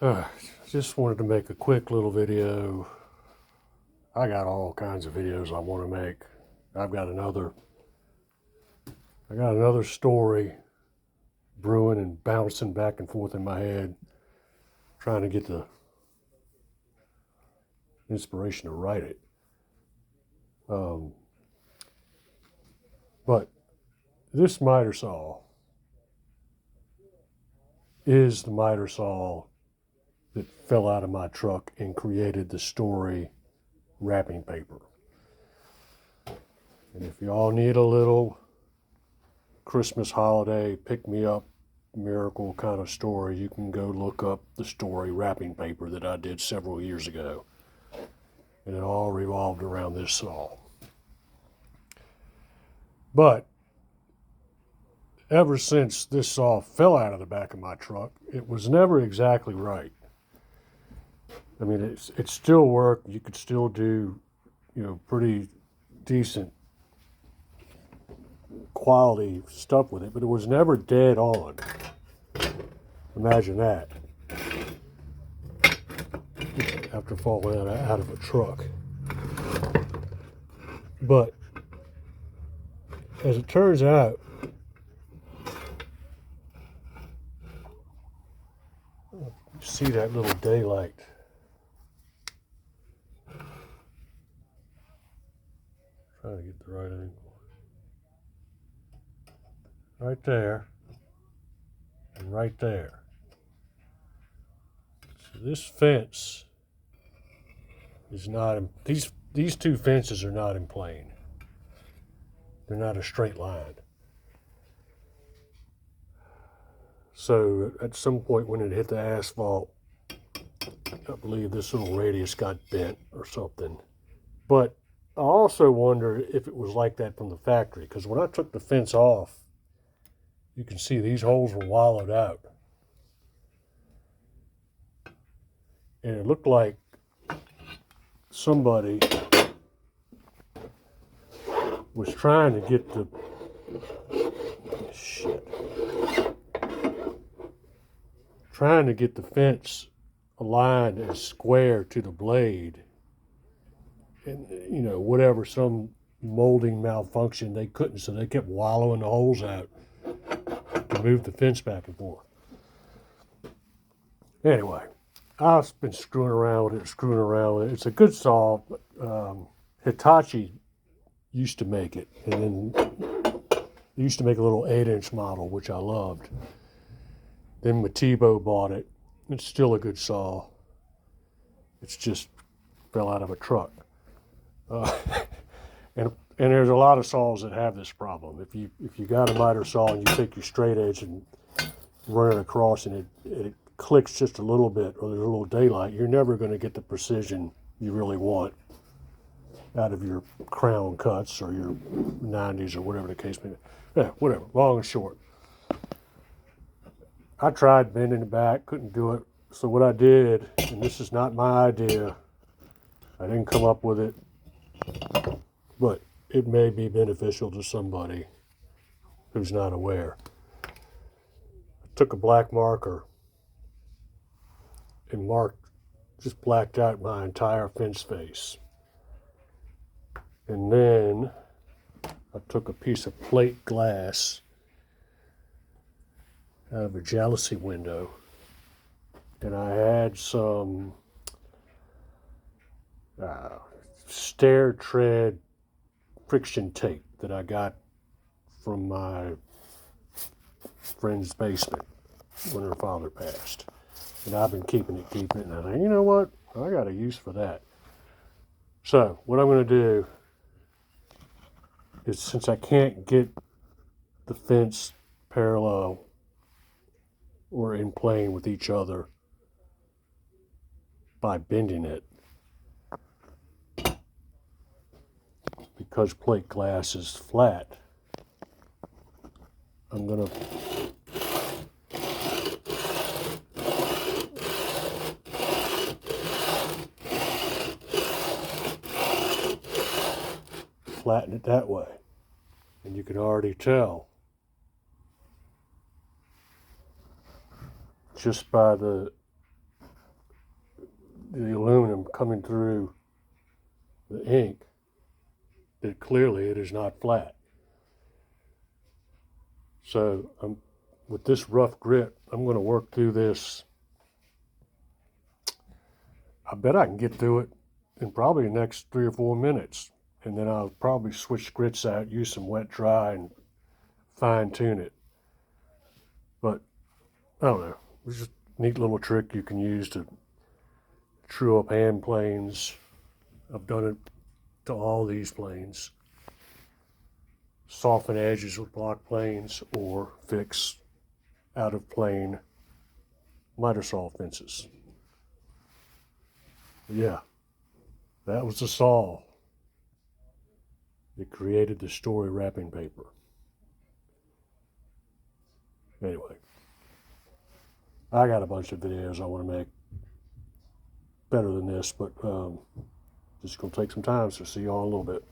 Uh, just wanted to make a quick little video. I got all kinds of videos I want to make. I've got another. I got another story brewing and bouncing back and forth in my head, trying to get the inspiration to write it. Um, but this miter saw is the miter saw that fell out of my truck and created the story wrapping paper. And if y'all need a little Christmas holiday pick me up miracle kind of story, you can go look up the story wrapping paper that I did several years ago. And it all revolved around this saw. But ever since this saw fell out of the back of my truck, it was never exactly right. I mean, it still worked. You could still do, pretty decent quality stuff with it, but it was never dead on. Imagine that. After falling out of a truck. But as it turns out, you see that little daylight. Trying to get the right angle. Right there. And right there. So this fence is not, these two fences are not in plane. They're not a straight line. So at some point when it hit the asphalt, I believe this little radius got bent or something. But I also wonder if it was like that from the factory, because when I took the fence off, you can see these holes were wallowed out. And it looked like somebody was trying to get the trying to get the fence aligned and square to the blade. And whatever, some molding malfunction, they couldn't, so they kept wallowing the holes out to move the fence back and forth. Anyway, I've been screwing around with it. It's a good saw. Hitachi used to make it, and then they used to make a little 8-inch model, which I loved. Then Matibo bought it. It's still a good saw. It's just fell out of a truck. And there's a lot of saws that have this problem. If you got a miter saw and you take your straight edge and run it across and it clicks just a little bit, or there's a little daylight, you're never going to get the precision you really want out of your crown cuts or your 90s or whatever the case may be. Yeah, whatever, long and short. I tried bending it back, couldn't do it. So what I did, and this is not my idea, I didn't come up with it, but it may be beneficial to somebody who's not aware. I took a black marker and just blacked out my entire fence face. And then I took a piece of plate glass out of a jalousie window, and I had some stair tread friction tape that I got from my friend's basement when her father passed. And I've been keeping it, and I think, you know what? I got a use for that. So what I'm going to do is, since I can't get the fence parallel or in plane with each other by bending it, because plate glass is flat, I'm going to flatten it that way. And you can already tell just by the the aluminum coming through the ink that clearly it is not flat. So with this rough grit, I'm going to work through this. I bet I can get through it in probably the next 3 or 4 minutes. And then I'll probably switch grits out, use some wet dry, and fine tune it. But I don't know. It's just a neat little trick you can use to true up hand planes. I've done it to all these planes. Soften edges with block planes or fix out of plane miter saw fences. But yeah, that was the saw that created the story wrapping paper. Anyway, I got a bunch of videos I want to make better than this, but just going to take some time, so see y'all in a little bit.